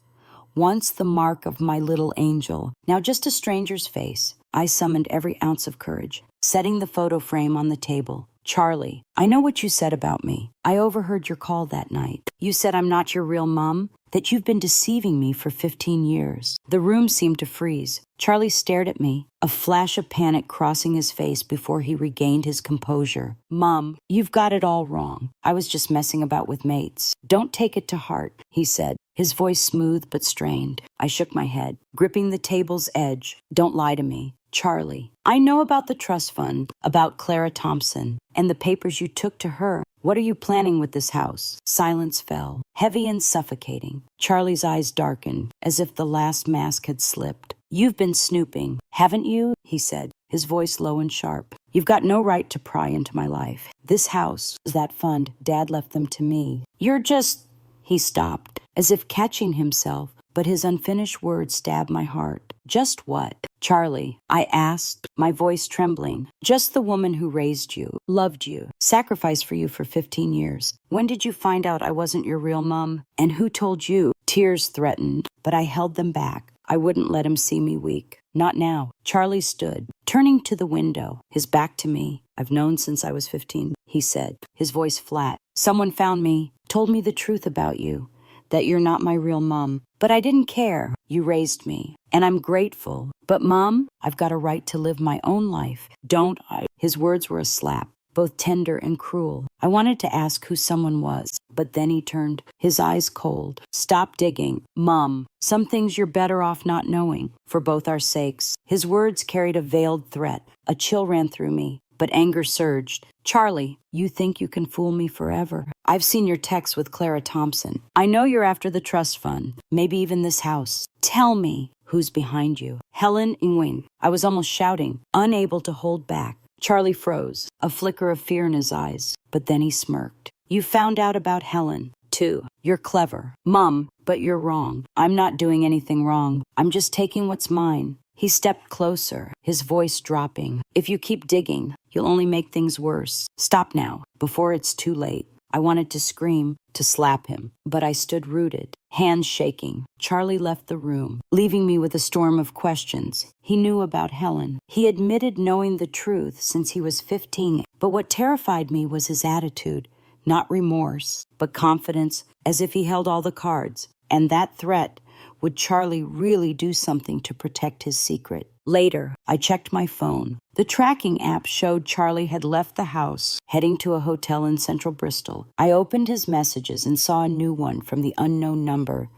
Once the mark of my little angel, now just a stranger's face. I summoned every ounce of courage, setting the photo frame on the table. Charlie, I know what you said about me. I overheard your call that night. You said I'm not your real mom, that you've been deceiving me for 15 years. The room seemed to freeze. Charlie stared at me, a flash of panic crossing his face before he regained his composure. Mom, you've got it all wrong. I was just messing about with mates. Don't take it to heart, he said, his voice smooth but strained. I shook my head, gripping the table's edge. Don't lie to me. Charlie, I know about the trust fund, about Clara Thompson, and the papers you took to her. What are you planning with this house? Silence fell, heavy and suffocating. Charlie's eyes darkened, as if the last mask had slipped. You've been snooping, haven't you? He said, his voice low and sharp. You've got no right to pry into my life. This house, that fund, Dad left them to me. You're just... He stopped, as if catching himself, but his unfinished words stabbed my heart. Just what? Charlie, I asked, my voice trembling. Just the woman who raised you, loved you, sacrificed for you for 15 years. When did you find out I wasn't your real mom? And who told you? Tears threatened, but I held them back. I wouldn't let him see me weak. Not now. Charlie stood, turning to the window, his back to me. I've known since I was 15, he said, his voice flat. Someone found me, told me the truth about you, that you're not my real mom. But I didn't care. You raised me, and I'm grateful. But Mom, I've got a right to live my own life. Don't I? His words were a slap, both tender and cruel. I wanted to ask who someone was, but then he turned, his eyes cold. Stop digging. Mom, some things you're better off not knowing, for both our sakes. His words carried a veiled threat. A chill ran through me, but anger surged. Charlie, you think you can fool me forever. I've seen your texts with Clara Thompson. I know you're after the trust fund, maybe even this house. Tell me who's behind you. Helen Nguyen. I was almost shouting, unable to hold back. Charlie froze, a flicker of fear in his eyes, but then he smirked. You found out about Helen, too. You're clever. Mom, but you're wrong. I'm not doing anything wrong. I'm just taking what's mine. He stepped closer, his voice dropping. If you keep digging, you'll only make things worse. Stop now, before it's too late. I wanted to scream, to slap him, but I stood rooted, hands shaking. Charlie left the room, leaving me with a storm of questions. He knew about Helen. He admitted knowing the truth since he was 15, but what terrified me was his attitude. not remorse, but confidence, as if he held all the cards. And that threat, would Charlie really do something to protect his secret? Later, I checked my phone. The tracking app showed Charlie had left the house, heading to a hotel in central Bristol. I opened his messages and saw a new one from the unknown number.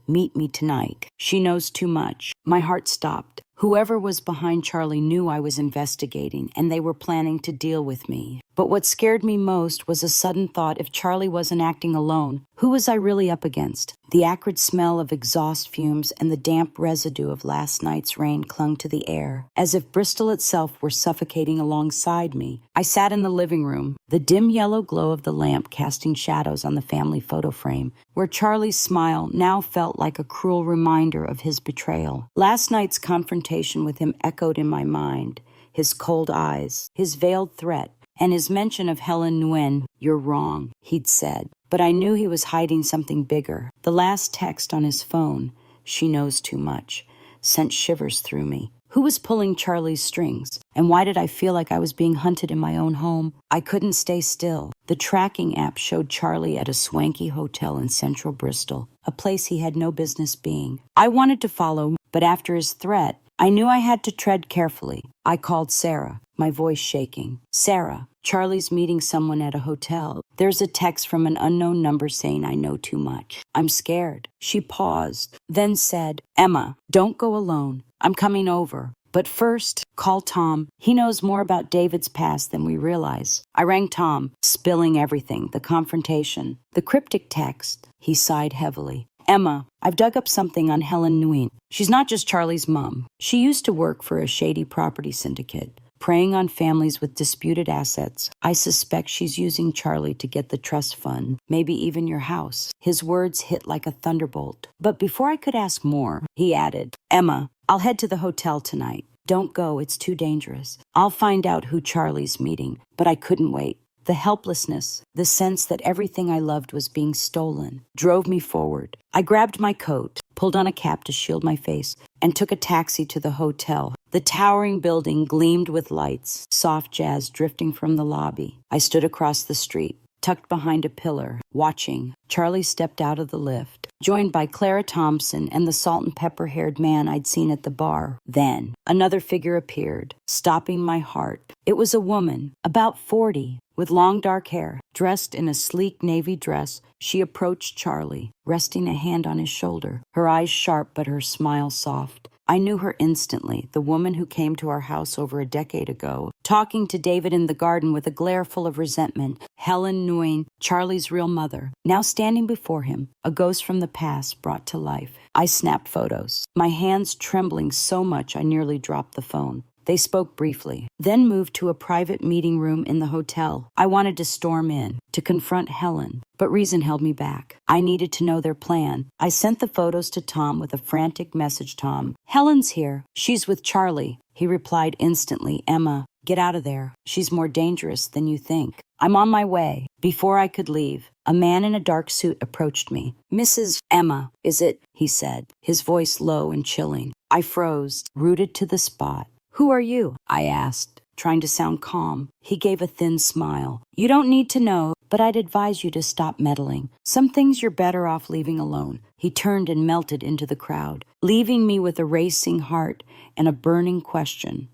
Meet me tonight. She knows too much. My heart stopped. Whoever was behind Charlie knew I was investigating, and they were planning to deal with me. But what scared me most was a sudden thought: if Charlie wasn't acting alone, who was I really up against? The acrid smell of exhaust fumes and the damp residue of last night's rain clung to the air, as if Bristol itself were suffocating alongside me. I sat in the living room, the dim yellow glow of the lamp casting shadows on the family photo frame, where Charlie's smile now felt like a cruel reminder of his betrayal. Last night's confrontation with him echoed in my mind, his cold eyes, his veiled threat, and his mention of Helen Nguyen. "You're wrong," he'd said. But I knew he was hiding something bigger. The last text on his phone, "She knows too much," sent shivers through me. Who was pulling Charlie's strings? And why did I feel like I was being hunted in my own home? I couldn't stay still. The tracking app showed Charlie at a swanky hotel in central Bristol, a place he had no business being. I wanted to follow, but after his threat, I knew I had to tread carefully. I called Sarah, my voice shaking. "Sarah, Charlie's meeting someone at a hotel. There's a text from an unknown number saying I know too much. I'm scared." She paused, then said, "Emma, don't go alone. I'm coming over. But first, call Tom. He knows more about David's past than we realize." I rang Tom, spilling everything: the confrontation, the cryptic text. He sighed heavily. "Emma, I've dug up something on Helen Nguyen. She's not just Charlie's mom. She used to work for a shady property syndicate, preying on families with disputed assets. I suspect she's using Charlie to get the trust fund, maybe even your house." His words hit like a thunderbolt. But before I could ask more, he added, "Emma, I'll head to the hotel tonight. Don't go, it's too dangerous. I'll find out who Charlie's meeting." But I couldn't wait. The helplessness, the sense that everything I loved was being stolen, drove me forward. I grabbed my coat, pulled on a cap to shield my face, and took a taxi to the hotel. The towering building gleamed with lights, soft jazz drifting from the lobby. I stood across the street, tucked behind a pillar, watching. Charlie stepped out of the lift, joined by Clara Thompson and the salt and pepper-haired man I'd seen at the bar. Then, another figure appeared, stopping my heart. It was a woman, about 40, with long dark hair. Dressed in a sleek navy dress, she approached Charlie, resting a hand on his shoulder, her eyes sharp but her smile soft. I knew her instantly, the woman who came to our house over a decade ago, talking to David in the garden with a glare full of resentment. Helen Nguyen, Charlie's real mother, now standing before him, a ghost from the past brought to life. I snapped photos, my hands trembling so much I nearly dropped the phone. They spoke briefly, then moved to a private meeting room in the hotel. I wanted to storm in, to confront Helen, but reason held me back. I needed to know their plan. I sent the photos to Tom with a frantic message. "Tom, Helen's here. She's with Charlie." He replied instantly, "Emma, get out of there. She's more dangerous than you think." "I'm on my way." Before I could leave, a man in a dark suit approached me. "Mrs. Emma, is it?" he said, his voice low and chilling. I froze, rooted to the spot. "Who are you?" I asked, trying to sound calm. He gave a thin smile. "You don't need to know, but I'd advise you to stop meddling. Some things you're better off leaving alone." He turned and melted into the crowd, leaving me with a racing heart and a burning question.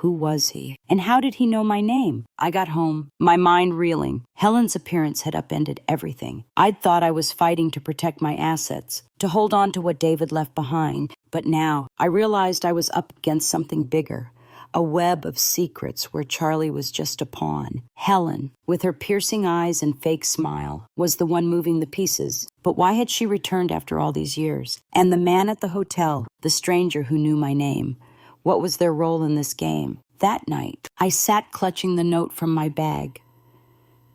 Who was he? And how did he know my name? I got home, my mind reeling. Helen's appearance had upended everything. I'd thought I was fighting to protect my assets, to hold on to what David left behind. But now I realized I was up against something bigger. A web of secrets where Charlie was just a pawn. Helen, with her piercing eyes and fake smile, was the one moving the pieces. But why had she returned after all these years? And the man at the hotel, the stranger who knew my name. What was their role in this game? That night, I sat clutching the note from my bag.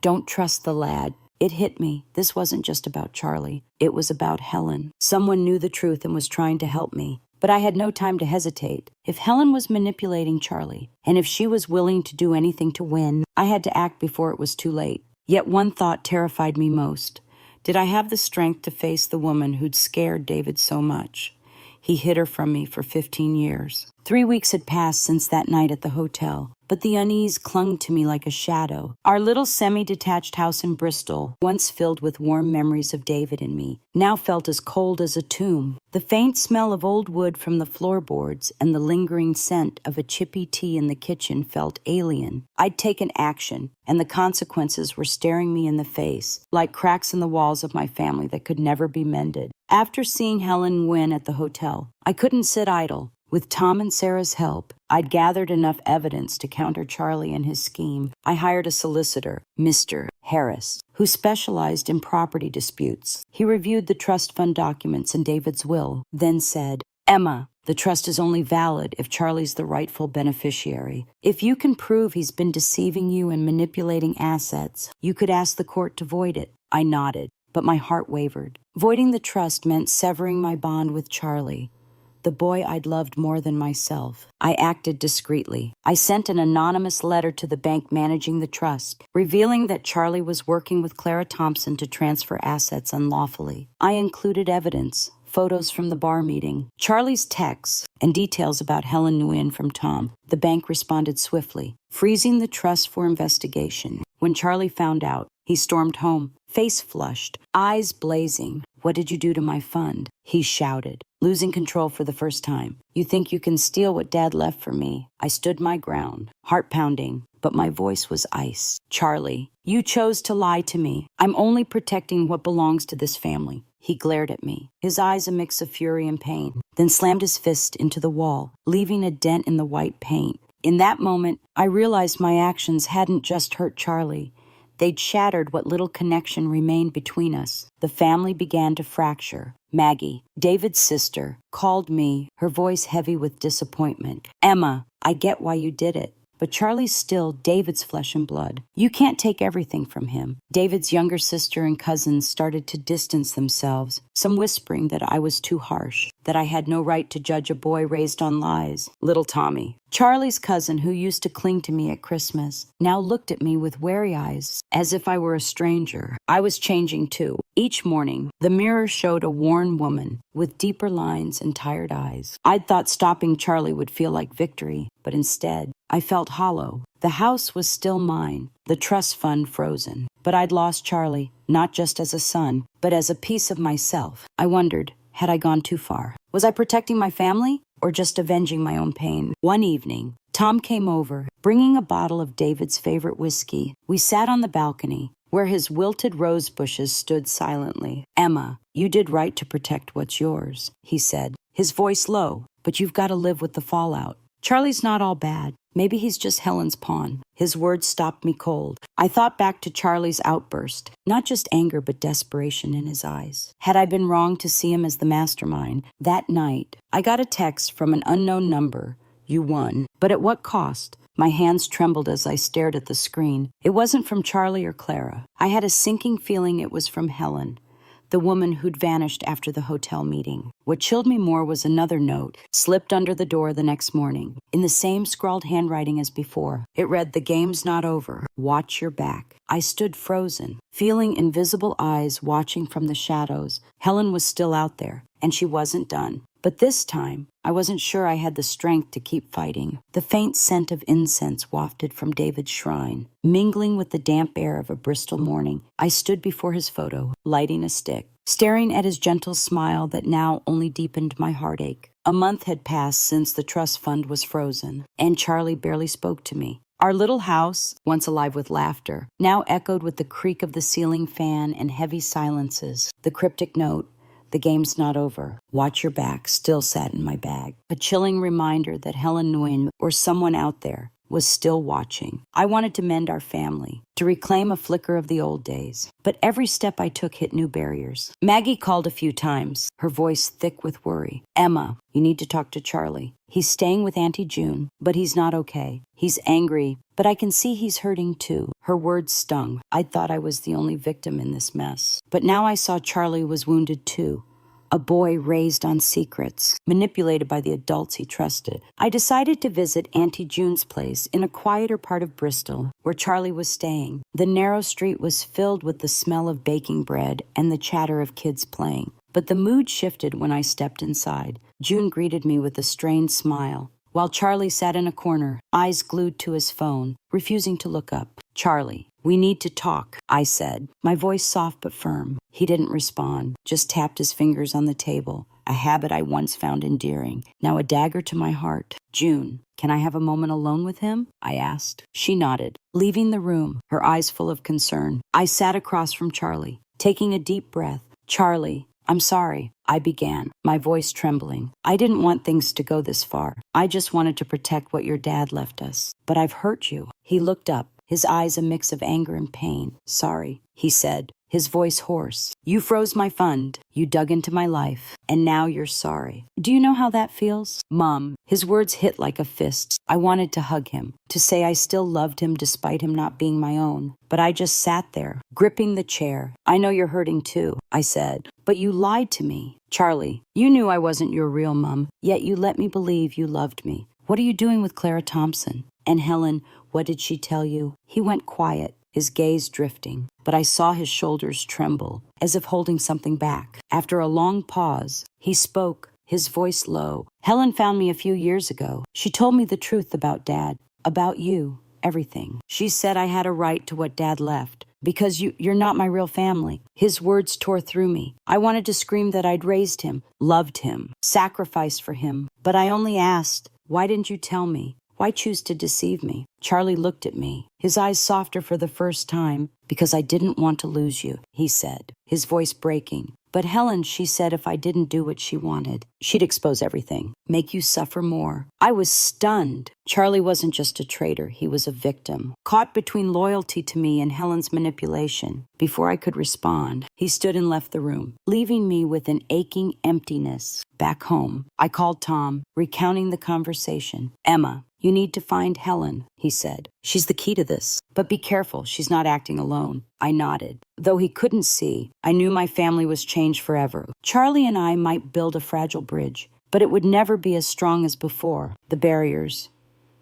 "Don't trust the lad." It hit me. This wasn't just about Charlie. It was about Helen. Someone knew the truth and was trying to help me. But I had no time to hesitate. If Helen was manipulating Charlie, and if she was willing to do anything to win, I had to act before it was too late. Yet one thought terrified me most. Did I have the strength to face the woman who'd scared David so much? He hid her from me for 15 years. 3 weeks had passed since that night at the hotel, but the unease clung to me like a shadow. Our little semi-detached house in Bristol, once filled with warm memories of David and me, now felt as cold as a tomb. The faint smell of old wood from the floorboards and the lingering scent of a chippy tea in the kitchen felt alien. I'd taken action, and the consequences were staring me in the face, like cracks in the walls of my family that could never be mended. After seeing Helen win at the hotel, I couldn't sit idle. With Tom and Sarah's help, I'd gathered enough evidence to counter Charlie and his scheme. I hired a solicitor, Mr. Harris, who specialized in property disputes. He reviewed the trust fund documents and David's will, then said, "Emma, the trust is only valid if Charlie's the rightful beneficiary. If you can prove he's been deceiving you and manipulating assets, you could ask the court to void it." I nodded, but my heart wavered. Voiding the trust meant severing my bond with Charlie, the boy I'd loved more than myself. I acted discreetly. I sent an anonymous letter to the bank managing the trust, revealing that Charlie was working with Clara Thompson to transfer assets unlawfully. I included evidence, photos from the bar meeting, Charlie's texts, and details about Helen Nguyen from Tom. The bank responded swiftly, freezing the trust for investigation. When Charlie found out, he stormed home, face flushed, eyes blazing. "What did you do to my fund?" he shouted, losing control for the first time. "You think you can steal what Dad left for me?" I stood my ground, heart pounding, but my voice was ice. "Charlie, you chose to lie to me. I'm only protecting what belongs to this family." He glared at me, his eyes a mix of fury and pain, then slammed his fist into the wall, leaving a dent in the white paint. In that moment, I realized my actions hadn't just hurt Charlie. They'd shattered what little connection remained between us. The family began to fracture. Maggie, David's sister, called me, her voice heavy with disappointment. "Emma, I get why you did it, but Charlie's still David's flesh and blood. You can't take everything from him." David's younger sister and cousins started to distance themselves, some whispering that I was too harsh, that I had no right to judge a boy raised on lies. Little Tommy, Charlie's cousin who used to cling to me at Christmas, now looked at me with wary eyes, as if I were a stranger. I was changing too. Each morning, the mirror showed a worn woman with deeper lines and tired eyes. I'd thought stopping Charlie would feel like victory, but instead, I felt hollow. The house was still mine, the trust fund frozen. But I'd lost Charlie, not just as a son, but as a piece of myself. I wondered, had I gone too far? Was I protecting my family, or just avenging my own pain? One evening, Tom came over, bringing a bottle of David's favorite whiskey. We sat on the balcony, where his wilted rose bushes stood silently. "Emma, you did right to protect what's yours," he said, his voice low, "but you've got to live with the fallout. Charlie's not all bad. Maybe he's just Helen's pawn." His words stopped me cold. I thought back to Charlie's outburst, not just anger but desperation in his eyes. Had I been wrong to see him as the mastermind? That night, I got a text from an unknown number. "You won. But at what cost?" My hands trembled as I stared at the screen. It wasn't from Charlie or Clara. I had a sinking feeling it was from Helen, the woman who'd vanished after the hotel meeting. What chilled me more was another note, slipped under the door the next morning, in the same scrawled handwriting as before. It read, "The game's not over. Watch your back." I stood frozen, feeling invisible eyes watching from the shadows. Helen was still out there, and she wasn't done. But this time, I wasn't sure I had the strength to keep fighting. The faint scent of incense wafted from David's shrine, mingling with the damp air of a Bristol morning. I stood before his photo, lighting a stick, staring at his gentle smile that now only deepened my heartache. A month had passed since the trust fund was frozen, and Charlie barely spoke to me. Our little house, once alive with laughter, now echoed with the creak of the ceiling fan and heavy silences. The cryptic note, "The game's not over. Watch your back," still sat in my bag. A chilling reminder that Helen Nguyen, or someone out there, was still watching. I wanted to mend our family, to reclaim a flicker of the old days. But every step I took hit new barriers. Maggie called a few times, her voice thick with worry. "Emma, you need to talk to Charlie. He's staying with Auntie June, but he's not okay. He's angry, but I can see he's hurting too." Her words stung. I thought I was the only victim in this mess. But now I saw Charlie was wounded too. A boy raised on secrets, manipulated by the adults he trusted. I decided to visit Auntie June's place in a quieter part of Bristol, where Charlie was staying. The narrow street was filled with the smell of baking bread and the chatter of kids playing. But the mood shifted when I stepped inside. June greeted me with a strained smile. while Charlie sat in a corner, eyes glued to his phone, refusing to look up. "Charlie, we need to talk," I said, my voice soft but firm. He didn't respond, just tapped his fingers on the table, a habit I once found endearing, now a dagger to my heart. "June, can I have a moment alone with him?" I asked. She nodded, leaving the room, her eyes full of concern. I sat across from Charlie, taking a deep breath. "Charlie, I'm sorry," I began, my voice trembling. "I didn't want things to go this far. I just wanted to protect what your dad left us. But I've hurt you." He looked up, his eyes a mix of anger and pain. "Sorry," he said, his voice hoarse. "You froze my fund, you dug into my life, and now you're sorry. Do you know how that feels?" "Mom," his words hit like a fist. I wanted to hug him, to say I still loved him despite him not being my own. But I just sat there, gripping the chair. "I know you're hurting too," I said, "but you lied to me. Charlie, you knew I wasn't your real mom, yet you let me believe you loved me. What are you doing with Clara Thompson? And Helen, what did she tell you?" He went quiet, his gaze drifting, but I saw his shoulders tremble, as if holding something back. After a long pause, he spoke, his voice low. "Helen found me a few years ago. She told me the truth about Dad, about you, everything. She said I had a right to what Dad left, because you're not my real family." His words tore through me. I wanted to scream that I'd raised him, loved him, sacrificed for him, but I only asked, "Why didn't you tell me? Why choose to deceive me?" Charlie looked at me, his eyes softer for the first time. "Because I didn't want to lose you," he said, his voice breaking. "But Helen, she said if I didn't do what she wanted, she'd expose everything, make you suffer more." I was stunned. Charlie wasn't just a traitor, he was a victim, caught between loyalty to me and Helen's manipulation. Before I could respond, he stood and left the room, leaving me with an aching emptiness. Back home, I called Tom, recounting the conversation. "Emma, you need to find Helen," he said. "She's the key to this. But be careful, she's not acting alone." I nodded. Though he couldn't see, I knew my family was changed forever. Charlie and I might build a fragile bridge, but it would never be as strong as before. The barriers,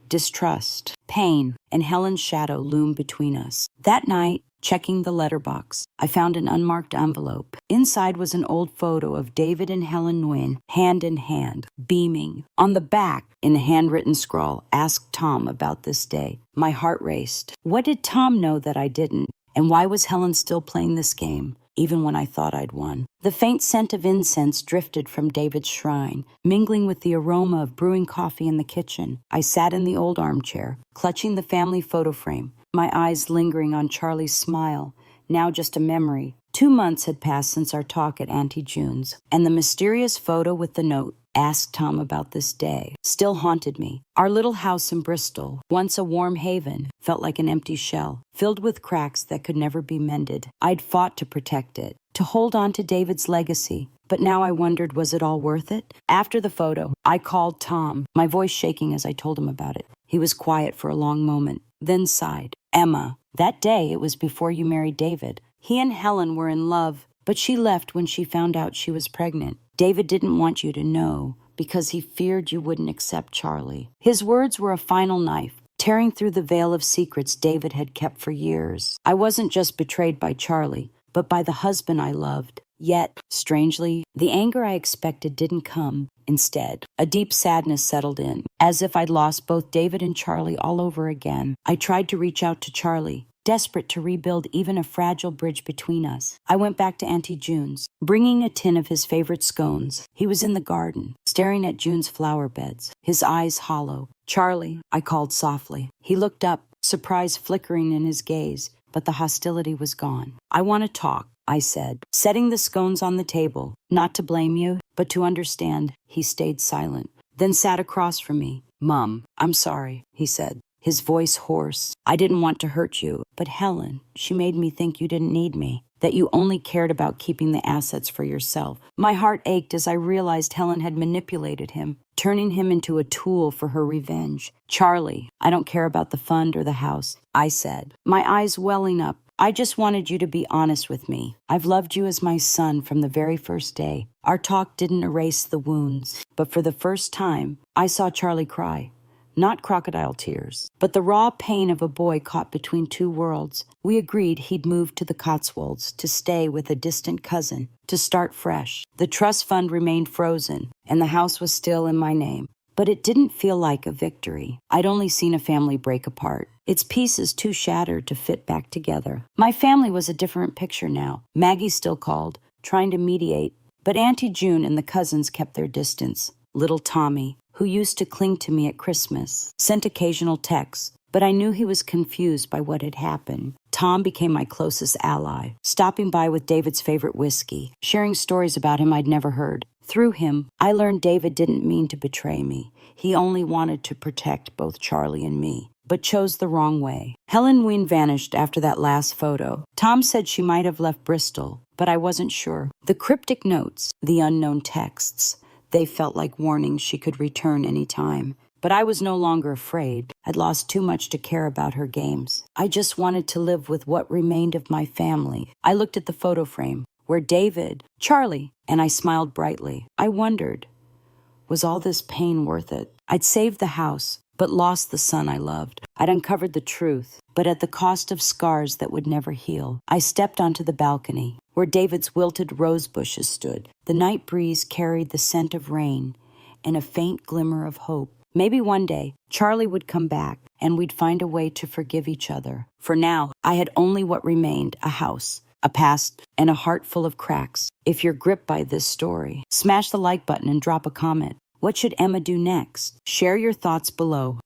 distrust, pain, and Helen's shadow loomed between us. That night, checking the letterbox, I found an unmarked envelope. Inside was an old photo of David and Helen Nguyen, hand in hand, beaming. On the back, in a handwritten scrawl, "Ask Tom about this day." My heart raced. What did Tom know that I didn't? And why was Helen still playing this game, even when I thought I'd won? The faint scent of incense drifted from David's shrine, mingling with the aroma of brewing coffee in the kitchen. I sat in the old armchair, clutching the family photo frame, my eyes lingering on Charlie's smile, now just a memory. 2 months had passed since our talk at Auntie June's, and the mysterious photo with the note, "Ask Tom about this day," still haunted me. Our little house in Bristol, once a warm haven, felt like an empty shell, filled with cracks that could never be mended. I'd fought to protect it, to hold on to David's legacy, but now I wondered, was it all worth it? After the photo, I called Tom, my voice shaking as I told him about it. He was quiet for a long moment, then sighed. "Emma, that day it was before you married David. He and Helen were in love, but she left when she found out she was pregnant. David didn't want you to know because he feared you wouldn't accept Charlie." His words were a final knife, tearing through the veil of secrets David had kept for years. I wasn't just betrayed by Charlie, but by the husband I loved. Yet, strangely, the anger I expected didn't come. Instead, a deep sadness settled in, as if I'd lost both David and Charlie all over again. I tried to reach out to Charlie, desperate to rebuild even a fragile bridge between us. I went back to Auntie June's, bringing a tin of his favorite scones. He was in the garden, staring at June's flower beds, his eyes hollow. "Charlie," I called softly. He looked up, surprise flickering in his gaze, but the hostility was gone. "I want to talk," I said, setting the scones on the table. "Not to blame you, but to understand." He stayed silent, then sat across from me. "Mom, I'm sorry," he said, his voice hoarse. "I didn't want to hurt you, but Helen, she made me think you didn't need me, that you only cared about keeping the assets for yourself." My heart ached as I realized Helen had manipulated him, turning him into a tool for her revenge. "Charlie, I don't care about the fund or the house," I said, my eyes welling up. "I just wanted you to be honest with me. I've loved you as my son from the very first day." Our talk didn't erase the wounds, but for the first time, I saw Charlie cry. Not crocodile tears, but the raw pain of a boy caught between two worlds. We agreed he'd move to the Cotswolds, to stay with a distant cousin, to start fresh. The trust fund remained frozen, and the house was still in my name. but it didn't feel like a victory. I'd only seen a family break apart, its pieces too shattered to fit back together. My family was a different picture now. Maggie still called, trying to mediate, but Auntie June and the cousins kept their distance. Little Tommy, who used to cling to me at Christmas, sent occasional texts, but I knew he was confused by what had happened. Tom became my closest ally, stopping by with David's favorite whiskey, sharing stories about him I'd never heard. Through him, I learned David didn't mean to betray me. He only wanted to protect both Charlie and me, but chose the wrong way. Helen Ween vanished after that last photo. Tom said she might have left Bristol, but I wasn't sure. The cryptic notes, the unknown texts, they felt like warnings she could return any time. But I was no longer afraid. I'd lost too much to care about her games. I just wanted to live with what remained of my family. I looked at the photo frame, where David, Charlie, and I smiled brightly. I wondered, was all this pain worth it? I'd saved the house, but lost the son I loved. I'd uncovered the truth, but at the cost of scars that would never heal. I stepped onto the balcony, where David's wilted rose bushes stood. The night breeze carried the scent of rain and a faint glimmer of hope. Maybe one day, Charlie would come back, and we'd find a way to forgive each other. For now, I had only what remained, a house, a past, and a heart full of cracks. If you're gripped by this story, smash the like button and drop a comment. What should Emma do next? Share your thoughts below.